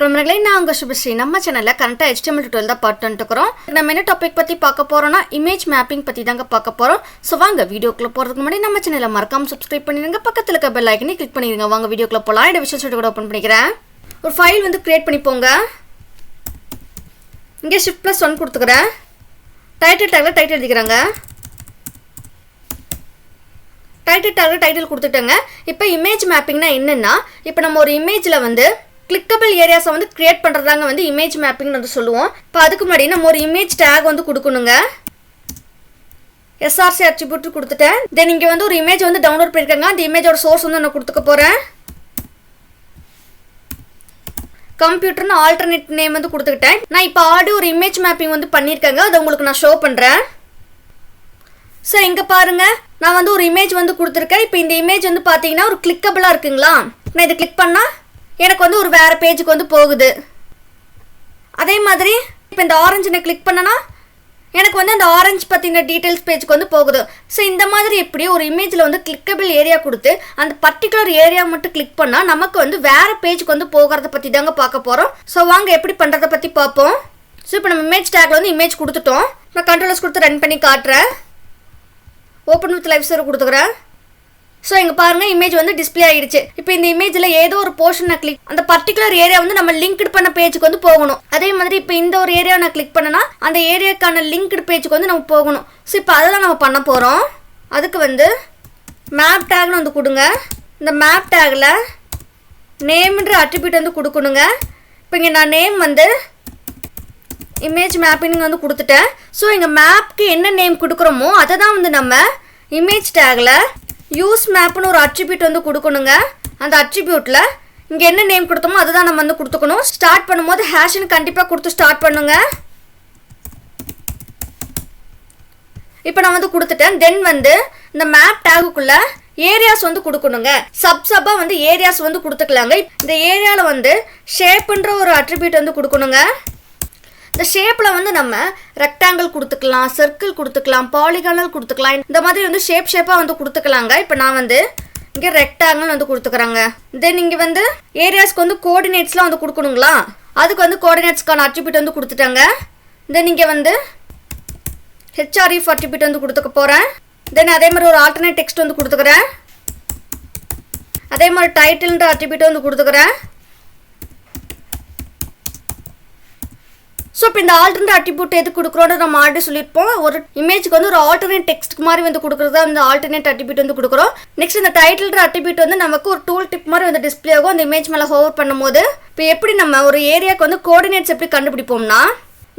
வணக்கம் நண்பர்களே, நான் உங்க சுபஸ்ரீ. நம்ம சேனல்ல கரண்டா HTML tutorial தான் பார்த்துட்டு இருக்கோம். நம்ம என்ன டாபிக் பத்தி பார்க்க போறோம்னா இமேஜ் மேப்பிங் பத்தி தாங்க பார்க்க போறோம். சோ வாங்க வீடியோக்குள்ள போறதுக்கு முன்னாடி நம்ம சேனலை மறக்காம சப்ஸ்கிரைப் பண்ணிடுங்க, பக்கத்துல இருக்க பெல் ஐகானை கிளிக் பண்ணிடுங்க. வாங்க வீடியோக்குள்ள போலாம். இந்த விஷயம் கூட ஓபன் பண்ணிக்கிறேன். ஒரு ஃபைல் வந்து கிரியேட் பண்ணிப்போங்க. இங்க shift+1 கொடுத்துக்கறேன். டைட்டில் டாக்ல டைட்டில் எழுதிக்கறாங்க. டைட்டில் டாக்ல டைட்டில் கொடுத்துட்டேங்க. இப்போ இமேஜ் மேப்பிங்னா என்னன்னா, இப்போ நம்ம ஒரு இமேஜ்ல வந்து clickable areas வந்து கிரியேட் பண்றதாங்க வந்து இமேஜ் மேப்பிங் வந்து சொல்லுவோம். இப்போ அதுக்கு முன்னாடி நம்ம ஒரு இமேஜ் டேக் வந்து கொடுக்கணுங்க. src attribute கொடுத்துட்டேன். தென் இங்க வந்து ஒரு இமேஜ் வந்து டவுன்லோட் பண்ணிருக்காங்க. அந்த இமேஜோட சோர்ஸ் வந்து நான் கொடுத்துக்க போறேன். கம்ப்யூட்டர்னு ஆல்டர்னேட் நேம் வந்து கொடுத்துக்கிட்டேன். நான் இப்போ ஆல்ரெடி ஒரு இமேஜ் மேப்பிங் வந்து பண்ணியிருக்கேங்க. அதை உங்களுக்கு நான் ஷோ பண்றேன். ஸோ இங்க பாருங்க, நான் வந்து ஒரு இமேஜ் வந்து கொடுத்துருக்கேன். இப்போ இந்த இமேஜ் வந்து பார்த்தீங்கன்னா ஒரு கிளிக்கபிளா இருக்குங்களா. நான் இதை கிளிக் பண்ணா எனக்கு வந்து ஒரு வேற பேஜுக்கு வந்து போகுது. அதே மாதிரி இப்போ இந்த ஆரஞ்சு நான் கிளிக் பண்ணனா எனக்கு வந்து அந்த ஆரஞ்சு பற்றின டீட்டெயில்ஸ் பேஜுக்கு வந்து போகுது. ஸோ இந்த மாதிரி எப்படி ஒரு இமேஜில் வந்து கிளிக்கபிள் ஏரியா கொடுத்து அந்த பர்டிகுலர் ஏரியா மட்டும் கிளிக் பண்ணால் நமக்கு வந்து வேறு பேஜுக்கு வந்து போகிறத பற்றி தாங்க பார்க்க போகிறோம். ஸோ வாங்க எப்படி பண்ணுறதை பற்றி பார்ப்போம். ஸோ இப்போ நம்ம இமேஜ் டேக்ல வந்து இமேஜ் கொடுத்துட்டோம். நான் கண்ட்ரோலர்ஸ் கொடுத்து ரன் பண்ணி காட்டுறேன். ஓப்பன் வித் லைவ் சர்வர் கொடுத்துக்கிறேன். ஸோ இங்கே பாருங்கள், இமேஜ் வந்து டிஸ்பிளே ஆகிடுச்சு. இப்போ இந்த இமேஜில் ஏதோ ஒரு போர்ஷன் நான் கிளிக் அந்த பர்டிகுலர் ஏரியா வந்து நம்ம லிங்க்டு பண்ண பேஜுக்கு வந்து போகணும். அதே மாதிரி இப்போ இந்த ஒரு ஏரியா நான் கிளிக் பண்ணனா அந்த ஏரியாக்கான லிங்க்டு பேஜுக்கு வந்து நம்ம போகணும். ஸோ இப்போ அதை தான் நம்ம பண்ண போகிறோம். அதுக்கு வந்து மேப் டேக்னு வந்து கொடுங்க. இந்த மேப் டேக்கில் நேம்ன்ற அட்ரிபியூட் வந்து கொடுக்கணுங்க. இப்போ இங்கே நான் நேம் வந்து இமேஜ் மேப்பிங் வந்து கொடுத்துட்டேன். ஸோ இங்கே மேப்க்கு என்ன நேம் கொடுக்குறோமோ அதை தான் வந்து நம்ம இமேஜ் டேக்கில் யூஸ் மேப்னு ஒரு அட்ரிபியூட் வந்து கொடுக்கணுங்க. அந்த அட்ரிபியூட்டில் இங்கே என்ன நேம் கொடுத்தோமோ அதை தான் நம்ம வந்து கொடுத்துக்கணும். ஸ்டார்ட் பண்ணும்போது ஹேஷ்னு கண்டிப்பாக கொடுத்து ஸ்டார்ட் பண்ணுங்க. இப்போ நான் வந்து கொடுத்துட்டேன். தென் வந்து இந்த மேப் டேகுக்குள்ள ஏரியாஸ் வந்து கொடுக்கணுங்க. சப்பாக வந்து ஏரியாஸ் வந்து கொடுத்துக்கலாங்க. இந்த ஏரியாவில் வந்து ஷேப்புன்ற ஒரு அட்ரிபியூட் வந்து கொடுக்கணுங்க. இந்த ஷேப்பில் வந்து நம்ம ரெக்டாங்கிள் கொடுத்துக்கலாம், சர்க்கிள் கொடுத்துக்கலாம், பாலிகானல் கொடுத்துக்கலாம். இந்த மாதிரி வந்து ஷேப்பாக வந்து கொடுத்துக்கலாங்க. இப்போ நான் வந்து இங்கே ரெக்டாங்கிள் வந்து கொடுத்துக்கிறேங்க. தென் இங்கே வந்து ஏரியாஸ்க்கு வந்து கோஆர்டினேட்ஸ்லாம் வந்து கொடுக்கணுங்களா. அதுக்கு வந்து கோஆர்டினேட்ஸ்க்கான அட்ரிபியூட் வந்து கொடுத்துட்டாங்க. தென் இங்கே வந்து href அட்ரிபியூட் வந்து கொடுத்துக்க போகிறேன். தென் அதே மாதிரி ஒரு ஆல்டர்னேட் டெக்ஸ்ட் வந்து கொடுத்துக்கிறேன். அதே மாதிரி டைட்டில்ன்ற அட்ரிபியூட் வந்து கொடுத்துக்கிறேன். ஸோ இப்போ இந்த ஆல்டர்னேட் அட்ரிபியூட் எது கொடுக்குறோன்னு நம்ம ஆல்ரெடி சொல்லியிருப்போம். ஒரு இமேஜுக்கு வந்து ஒரு ஆல்டர்னேட் டெக்ஸ்ட் மாதிரி வந்து கொடுக்குறதா இந்த ஆல்டர்னேட் அட்ரிபியூட் வந்து கொடுக்குறோம். நெக்ஸ்ட் இந்த டைட்டில்ன்ற அட்ரிபியூட் வந்து நமக்கு ஒரு டூல் டிப் மாதிரி வந்து டிஸ்பிளே ஆகும். அந்த இமேஜ் மேலே ஹோவர் பண்ணும்போது இப்போ எப்படி நம்ம ஒரு ஏரியாவுக்கு வந்து கோஆர்டினேட்ஸ் எப்படி கண்டுபிடிப்போம்னா,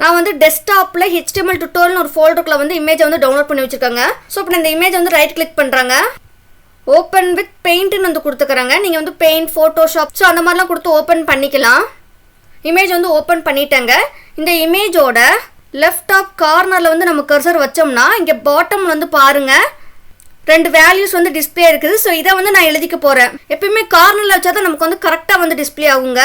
நான் வந்து டெஸ்க்டாப்பில் HTML tutorial ஒரு ஃபோல்டருக்குள்ள வந்து இமேஜை வந்து டவுன்லோட் பண்ணி வச்சிருக்காங்க. ஸோ இப்போ இந்த இமேஜ் வந்து ரைட் கிளிக் பண்ணுறாங்க. ஓப்பன் வித் பெயிண்ட்னு வந்து கொடுத்துக்கிறாங்க. நீங்கள் வந்து பெயிண்ட், ஃபோட்டோஷாப் ஸோ அந்த மாதிரிலாம் கொடுத்து ஓப்பன் பண்ணிக்கலாம். இமேஜ் வந்து ஓப்பன் பண்ணிட்டேங்க. இந்த இமேஜோட லெஃப்ட் டாப் கார்னரில் வந்து நம்ம கர்சர் வச்சோம்னா இங்கே பாட்டமில் வந்து பாருங்கள் 2 வேல்யூஸ் வந்து டிஸ்பிளே இருக்குது. ஸோ இதை வந்து நான் எழுதிக்க போகிறேன். எப்பயுமே கார்னரில் வச்சா தான் நமக்கு வந்து கரெக்டாக வந்து டிஸ்பிளே ஆகுங்க.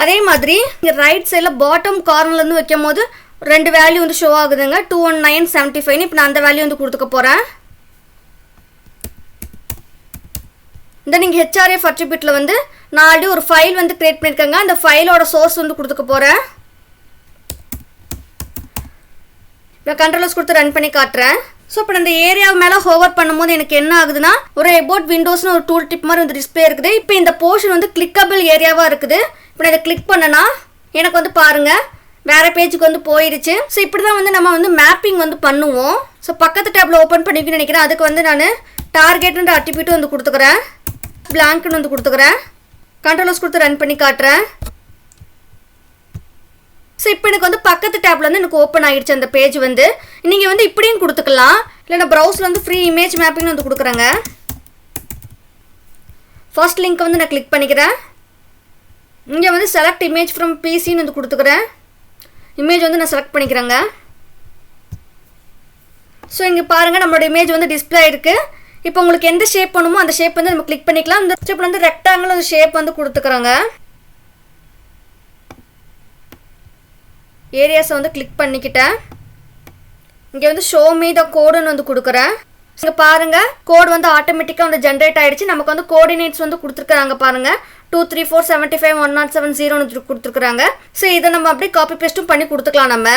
அதே மாதிரி இங்கே ரைட் சைடில் பாட்டம் கார்னர்லேருந்து வைக்கும் போது 2 வேல்யூ வந்து ஷோ ஆகுதுங்க. 21975. இப்போ நான் அந்த வேல்யூ வந்து கொடுத்துக்க போகிறேன். இந்த நீங்கள் href அட்ரிபியூட்டில் வந்து நான் ஆல்ரெடி ஒரு ஃபைல் வந்து கிரியேட் பண்ணியிருக்கேங்க. அந்த ஃபைலோட சோர்ஸ் வந்து கொடுத்துக்க போகிறேன். நான் கண்ட்ரோலர்ஸ் கொடுத்து ரன் பண்ணி காட்டுறேன். ஸோ இப்போ அந்த ஏரியா மேலே ஹோவர் பண்ணும்போது எனக்கு என்ன ஆகுதுன்னா ஒரு எபோட் விண்டோஸ்னு ஒரு டூல் டிப் மாதிரி வந்து டிஸ்பிளே இருக்குது. இப்போ இந்த போர்ஷன் வந்து கிளிக்கபிள் ஏரியாவாக இருக்குது. இப்போ நான் இதை கிளிக் பண்ணனா எனக்கு வந்து பாருங்கள் வேறு பேஜுக்கு வந்து போயிடுச்சு. ஸோ இப்படி தான் வந்து நம்ம வந்து மேப்பிங் வந்து பண்ணுவோம். ஸோ பக்கத்து டேப்பில் ஓப்பன் பண்ணிக்கணும்னு நினைக்கிறேன். அதுக்கு வந்து நான் டார்கெட்ன்ற அட்ரிபியூட் வந்து கொடுத்துக்கிறேன். பிளாங்க்னு வந்து கொடுத்துக்கிறேன். கண்ட்ரோலர்ஸ் கொடுத்து ரன் பண்ணி காட்டுறேன். ஸோ இப்போ எனக்கு வந்து பக்கத்து டேப்ல வந்து எனக்கு ஓப்பன் ஆகிடுச்சு அந்த பேஜ் வந்து. நீங்கள் வந்து இப்படியும் கொடுத்துக்கலாம். இல்லை நான் ப்ரௌஸில் வந்து ஃப்ரீ இமேஜ் மேப்பிங் வந்து கொடுக்குறேங்க. ஃபர்ஸ்ட் லிங்க் வந்து நான் கிளிக் பண்ணிக்கிறேன். இங்கே வந்து செலக்ட் இமேஜ் ஃப்ரம் பிசின்னு வந்து கொடுத்துக்கிறேன். இமேஜ் வந்து நான் செலக்ட் பண்ணிக்கிறேங்க. ஸோ இங்கே பாருங்கள் நம்மளோட இமேஜ் வந்து டிஸ்பிளே ஆகிருக்கு. இப்போ உங்களுக்கு எந்த ஷேப் பண்ணுமோ அந்த ஷேப் வந்து நம்ம கிளிக் பண்ணிக்கலாம். இந்த ஷேப்பில் வந்து ரெக்டாங்கிள் ஒரு ஷேப் வந்து கொடுத்துக்கிறாங்க. ஏரியாஸை வந்து கிளிக் பண்ணிக்கிட்டேன். இங்கே வந்து ஷோ மீ த கோடுன்னு வந்து கொடுக்குறேன். இங்கே பாருங்கள் கோட் வந்து ஆட்டோமேட்டிக்காக வந்து ஜென்ரேட் ஆகிடுச்சு. நமக்கு வந்து கோஆர்டினேட்ஸ் வந்து கொடுத்துருக்காங்க பாருங்கள். 234751070 கொடுத்துருக்குறாங்க. ஸோ இதை நம்ம அப்படியே காப்பி பேஸ்ட்டும் பண்ணி கொடுத்துக்கலாம். நம்ம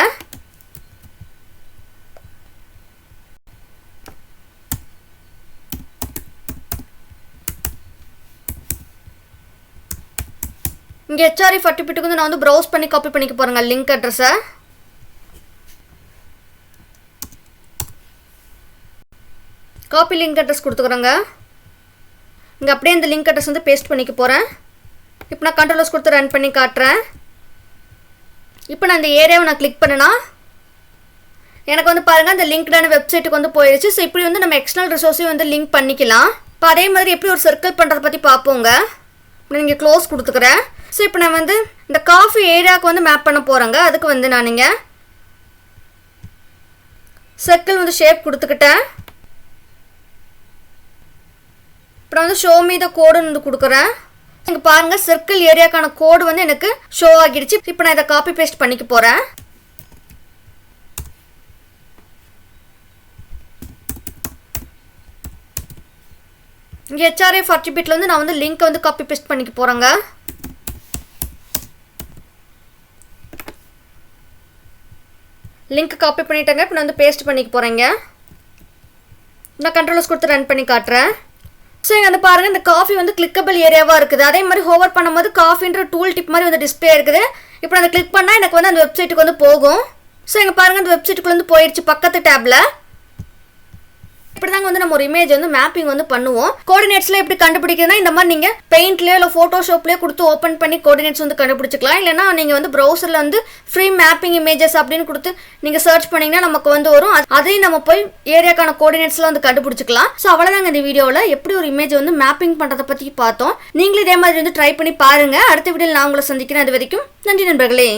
இங்கே ஹெச்ஆர்ஐ சர்டிஃபிகேட்டுக்கு வந்து நான் வந்து ப்ரௌஸ் பண்ணி காப்பி பண்ணிக்க போகிறேங்க லிங்க் அட்ரஸை. காப்பி லிங்க் அட்ரஸ் கொடுத்துக்குறேங்க. இங்கே அப்படியே இந்த லிங்க் அட்ரஸ் வந்து பேஸ்ட் பண்ணிக்க போகிறேன். இப்போ நான் கண்ட்ரோல்ஸ் கொடுத்து ரன் பண்ணி காட்டுறேன். இப்போ நான் இந்த ஏரியாவை நான் கிளிக் பண்ணேன்னா எனக்கு வந்து பாருங்கள் அந்த லிங்க்டான வெப்சைட்டுக்கு வந்து போயிடுச்சு. ஸோ இப்படி வந்து நம்ம எக்ஸ்டர்னல் ரிசோர்ஸையும் வந்து லிங்க் பண்ணிக்கலாம். இப்போ அதே மாதிரி எப்படி ஒரு சர்க்கிள் பண்ணுறதை பற்றி பார்ப்போங்க. நான் இங்கே க்ளோஸ் கொடுத்துக்கிறேன். ஸோ இப்போ நான் வந்து இந்த காஃபி ஏரியாவுக்கு வந்து மேப் பண்ண போகிறேங்க. அதுக்கு வந்து நான் இங்கே சர்க்கிள் வந்து ஷேப் கொடுத்துக்கிட்டேன். இப்போ வந்து ஷோ மீ த கோடுன்னு வந்து கொடுக்குறேன். இங்கே பாருங்கள் சர்க்கிள் ஏரியாக்கான கோடு வந்து எனக்கு ஷோ ஆகிடுச்சு. இப்போ நான் இதை காப்பி பேஸ்ட் பண்ணிக்க போகிறேன். இங்கே ஹெச்ஆர்ஐ 40 பிட்டில் வந்து நான் வந்து லிங்க்கை வந்து காப்பி பேஸ்ட் பண்ணிக்க போகிறேங்க. லிங்க் காப்பி பண்ணிட்டேங்க. இப்போ நான் வந்து பேஸ்ட் பண்ணிக்க போகிறேங்க. நான் கண்ட்ரோல்ஸ் கொடுத்து ரன் பண்ணி காட்டுறேன். ஸோ இங்கே வந்து பாருங்கள் இந்த காஃபி வந்து கிளிக்கபிள் ஏரியாவாக இருக்குது. அதே மாதிரி ஹோவர் பண்ணும்போது காஃபின்ற டூல் டிப் மாதிரி வந்து டிஸ்பிளே இருக்குது. இப்போ நான் அதை கிளிக் பண்ணால் எனக்கு வந்து அந்த வெப்சைட்டுக்கு வந்து போகும். ஸோ இங்கே பாருங்கள் அந்த வெப்சைட்டுக்குள்ள வந்து போயிடுச்சு பக்கத்து டேப்பில். இப்படி தாங்க வந்து நம்ம ஒரு இமேஜ் வந்து மேப்பிங் வந்து பண்ணுவோம். கோஆர்டினேட்ஸ்ல எப்படி கண்டுபிடிக்கிறதுனா இந்த மாதிரி நீங்கள் பெயிண்ட்லேயோ இல்லை ஃபோட்டோஷாப்லேயோ கொடுத்து ஓப்பன் பண்ணி கோஆர்டினேட்ஸ் வந்து கண்டுபிடிச்சிக்கலாம். இல்லைனா நீங்கள் வந்து ப்ரௌசரில் வந்து ஃப்ரீ மேப்பிங் இமேஜஸ் அப்படின்னு கொடுத்து நீங்கள் சர்ச் பண்ணிங்கன்னா நமக்கு வந்து வரும். அதையும் நம்ம போய் ஏரியாக்கான கோஆர்டினேட்ஸ்லாம் வந்து கண்டுபிடிச்சிக்கலாம். ஸோ அவ்வளோதாங்க இந்த வீடியோவில் எப்படி ஒரு இமேஜ் வந்து மேப்பிங் பண்ணுறதை பற்றி பார்த்தோம். நீங்களும் இதே மாதிரி வந்து ட்ரை பண்ணி பாருங்கள். அடுத்த வீடியோவில் நான் உங்களை சந்திக்கிறேன். அது வரைக்கும் நன்றி நண்பர்களே.